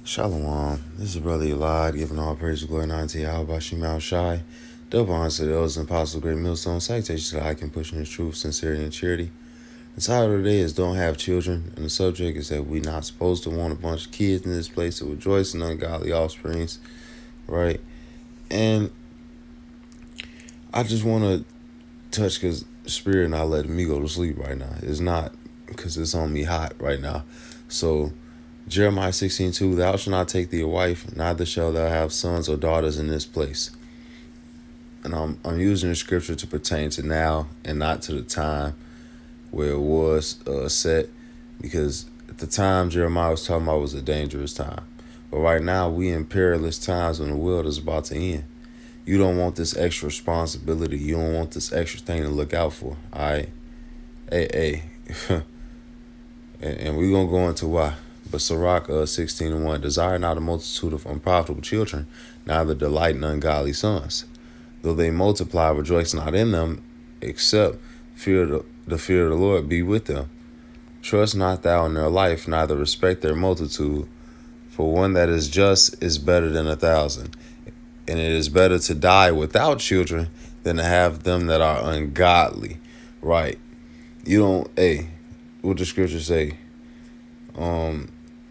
Shalom. This is Brother Elad, giving all praise and glory and honor to Yahweh Shemel Shai. Double honor to the elders and apostles of Great Millstone. Salutations to the high and pushing the truth, sincerity, and charity. The title of the day is Don't Have Children, and the subject is that we're not supposed to want a bunch of kids in this place to rejoice in ungodly offsprings, right? And I just want to touch because Spirit not letting me go to sleep right now. It's not because it's on me hot right now. So Jeremiah 16:2, thou shalt not take thee a wife, neither shalt thou have sons or daughters in this place. And I'm using the scripture to pertain to now and not to the time where it was set, because at the time Jeremiah was talking about was a dangerous time. But right now we in perilous times when the world is about to end. You don't want this extra responsibility. You don't want this extra thing to look out for. All right? Hey. and we're going to go into why. But Sirach 16:1, desire not a multitude of unprofitable children, neither delight in ungodly sons. Though they multiply, rejoice not in them, except the fear of the Lord be with them. Trust not thou in their life, neither respect their multitude. For one that is just is better than 1,000. And it is better to die without children than to have them that are ungodly. Right. You don't, what the scripture say?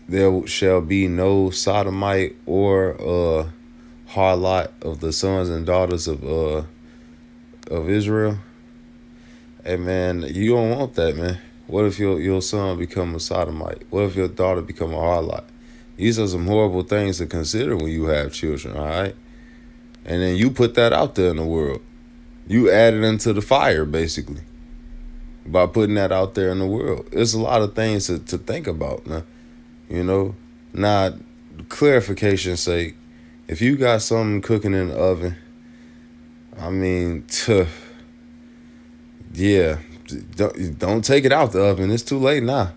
There shall be no sodomite or harlot of the sons and daughters of Israel. Hey man, you don't want that, man. What if your son become a sodomite? What if your daughter become a harlot? These are some horrible things to consider when you have children, all right? And then you put that out there in the world. You add it into the fire, basically, by putting that out there in the world. It's a lot of things to think about, man. You know? Now, clarification's sake, if you got something cooking in the oven, I mean, yeah, don't take it out the oven. It's too late now.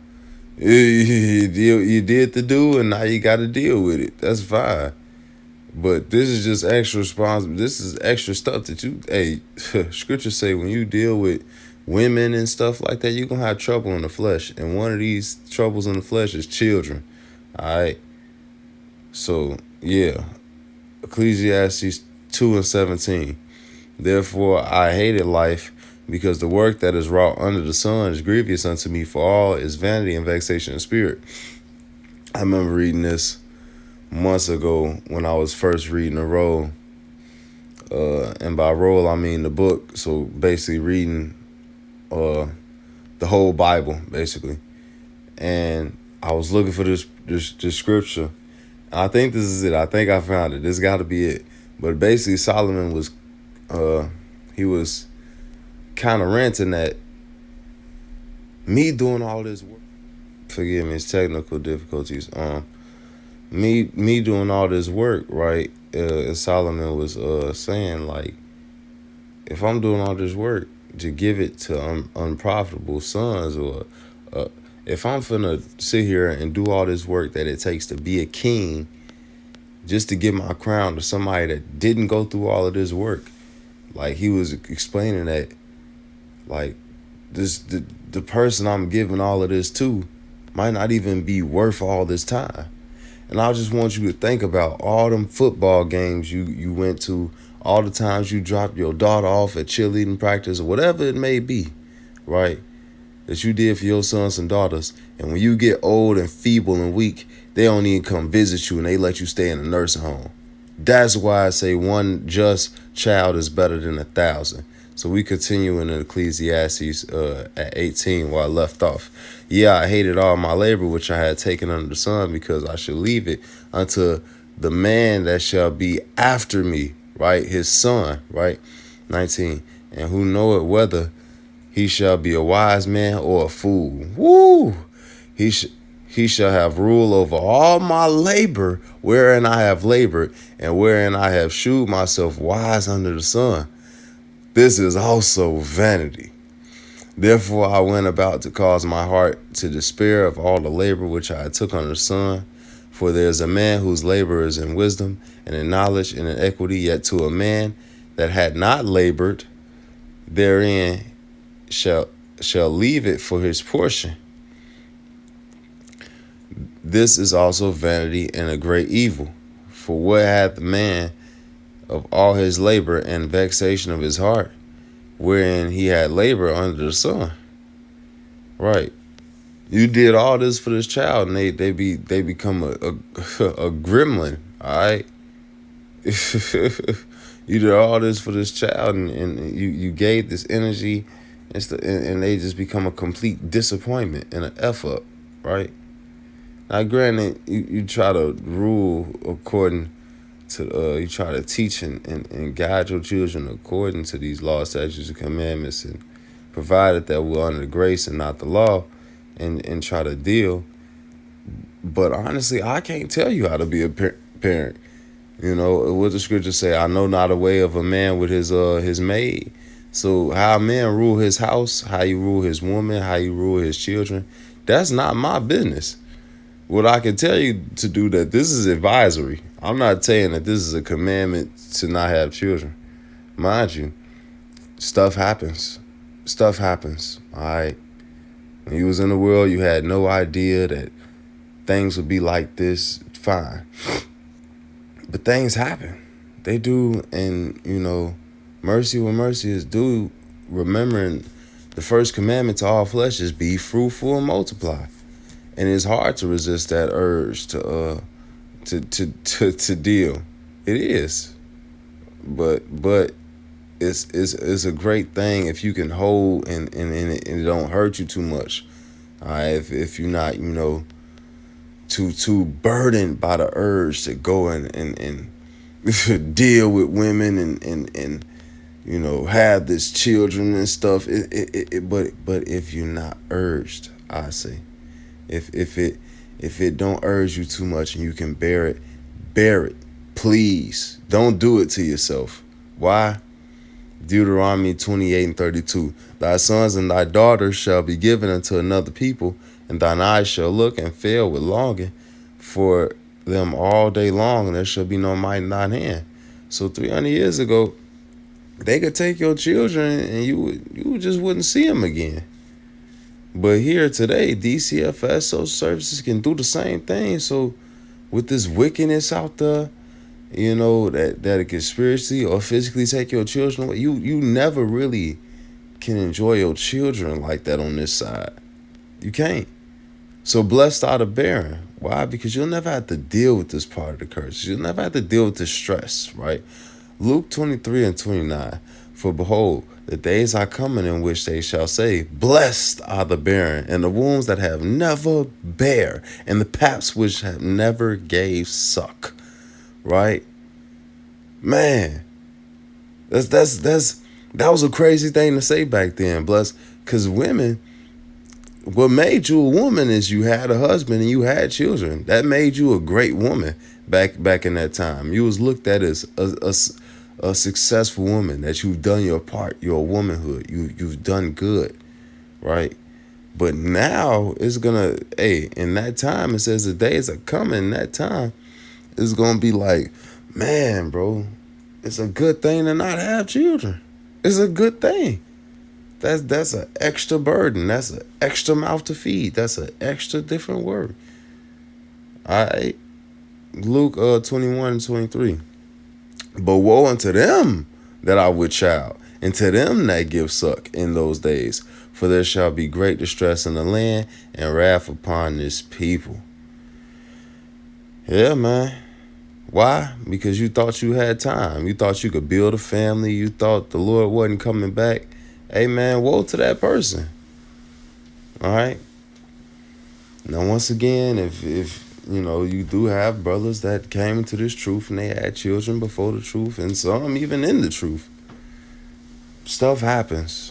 You did the do, and now you got to deal with it. That's fine. But this is just extra responsible. This is extra stuff that scriptures say when you deal with women and stuff like that, you're going to have trouble in the flesh. And one of these troubles in the flesh is children. All right. So, yeah. Ecclesiastes 2:17. Therefore, I hated life, because the work that is wrought under the sun is grievous unto me, for all is vanity and vexation of spirit. I remember reading this months ago when I was first reading the roll. And by roll, I mean the book. So basically reading the whole Bible, basically. And I was looking for this scripture. I think this is it. I think I found it. This got to be it. But basically, Solomon was, he was kind of ranting that me doing all this work. Forgive me, it's technical difficulties. Me doing all this work, right? Solomon was saying, like, if I'm doing all this work to give it to unprofitable sons, or if I'm finna sit here and do all this work that it takes to be a king, just to give my crown to somebody that didn't go through all of this work. Like, he was explaining that, like, the person I'm giving all of this to might not even be worth all this time. And I just want you to think about all them football games you went to, all the times you dropped your daughter off at cheerleading practice, or whatever it may be, right? That you did for your sons and daughters. And when you get old and feeble and weak, they don't even come visit you, and they let you stay in a nursing home. That's why I say one just child is better than 1,000. So we continue in Ecclesiastes at 18 where I left off. Yeah, I hated all my labor which I had taken under the sun, because I should leave it unto the man that shall be after me, right? His son, right? 19. And who knoweth whether he shall be a wise man or a fool. Woo! He shall have rule over all my labor wherein I have labored, and wherein I have shewed myself wise under the sun. This is also vanity. Therefore I went about to cause my heart to despair of all the labor which I took under the sun. For there is a man whose labor is in wisdom and in knowledge and in equity, yet to a man that had not labored therein shall leave it for his portion. This is also vanity and a great evil. For what hath the man of all his labor and vexation of his heart, wherein he had labor under the sun? Right. You did all this for this child, and they become a gremlin. All right. You did all this for this child, and you gave this energy, and they just become a complete disappointment and an f up. Right. Now, granted, you try to rule according to you try to teach and guide your children according to these laws, statutes, and commandments, and provided that we're under the grace and not the law, and try to deal. But honestly, I can't tell you how to be a parent. You know what the scriptures say? I know not a way of a man with his maid. So how a man rule his house, how you rule his woman, how you rule his children, that's not my business. What I can tell you to do that this is advisory. I'm not saying that this is a commandment to not have children. Mind you, stuff happens. Stuff happens. All right. When you was in the world, you had no idea that things would be like this. Fine. But things happen. They do, and mercy when mercy is due. Remembering the first commandment to all flesh is be fruitful and multiply. And it's hard to resist that urge to deal. It is, but it's a great thing if you can hold and it don't hurt you too much. If you're not too burdened by the urge to go and deal with women and have this children and stuff. But if you're not urged, I say. If it don't urge you too much and you can bear it. Please don't do it to yourself. Why? Deuteronomy 28:32. Thy sons and thy daughters shall be given unto another people, and thine eyes shall look and fail with longing for them all day long, and there shall be no might in thine hand. So 300 years ago, they could take your children and you just wouldn't see them again. But here today, DCFS, social services can do the same thing. So with this wickedness out there, that it can spiritually or physically take your children away, you never really can enjoy your children like that on this side. You can't. So blessed are the barren. Why? Because you'll never have to deal with this part of the curse. You'll never have to deal with the stress, right? Luke 23:29. For behold, the days are coming in which they shall say, blessed are the barren, and the wombs that have never bare, and the paps which have never gave suck. Right? Man, that was a crazy thing to say back then. Blessed, because women, what made you a woman is you had a husband and you had children. That made you a great woman back in that time. You was looked at as a successful woman, that you've done your part, your womanhood. You've done good, right? But now it's gonna, in that time, it says the days are coming. In that time, it's gonna be like, man, bro, it's a good thing to not have children. It's a good thing. That's an extra burden. That's an extra mouth to feed. That's an extra different word. All right. Luke 21:23. But woe unto them that are with child, and to them that give suck in those days. For there shall be great distress in the land, and wrath upon this people. Yeah, man. Why? Because you thought you had time. You thought you could build a family. You thought the Lord wasn't coming back. Hey, man, woe to that person. All right? Now, once again, if you do have brothers that came into this truth and they had children before the truth, and some even in the truth, stuff happens.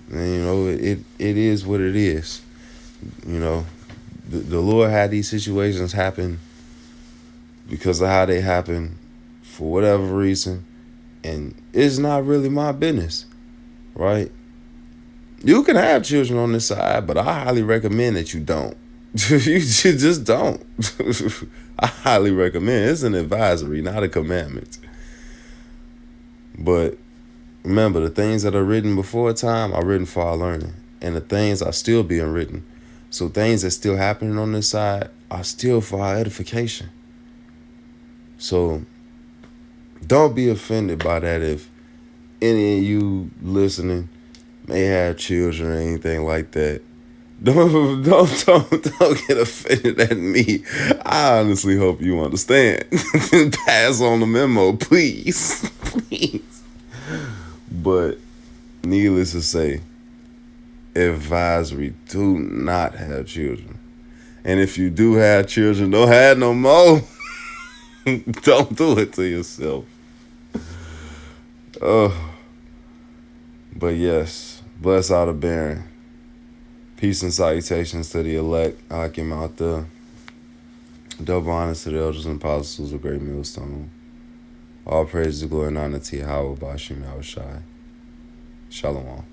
And, it is what it is. The Lord had these situations happen because of how they happen, for whatever reason, and it's not really my business, right? You can have children on this side, but I highly recommend that you don't. You just don't. I highly recommend. It's an advisory, not a commandment. But remember, the things that are written before time are written for our learning, and the things are still being written. So things that's still happening on this side are still for our edification. So don't be offended by that if any of you listening may have children or anything like that. Don't get offended at me. I honestly hope you understand. Pass on the memo, please. Please. But needless to say, advisory, do not have children. And if you do have children, don't have no more. Don't do it to yourself. Oh. But yes, bless all the barren. Peace and salutations to the elect. I came out there. Double honors to the elders and apostles of Great Millstone. All praise, glory, and honor to Yahweh Bashim Yahushai. Shalom.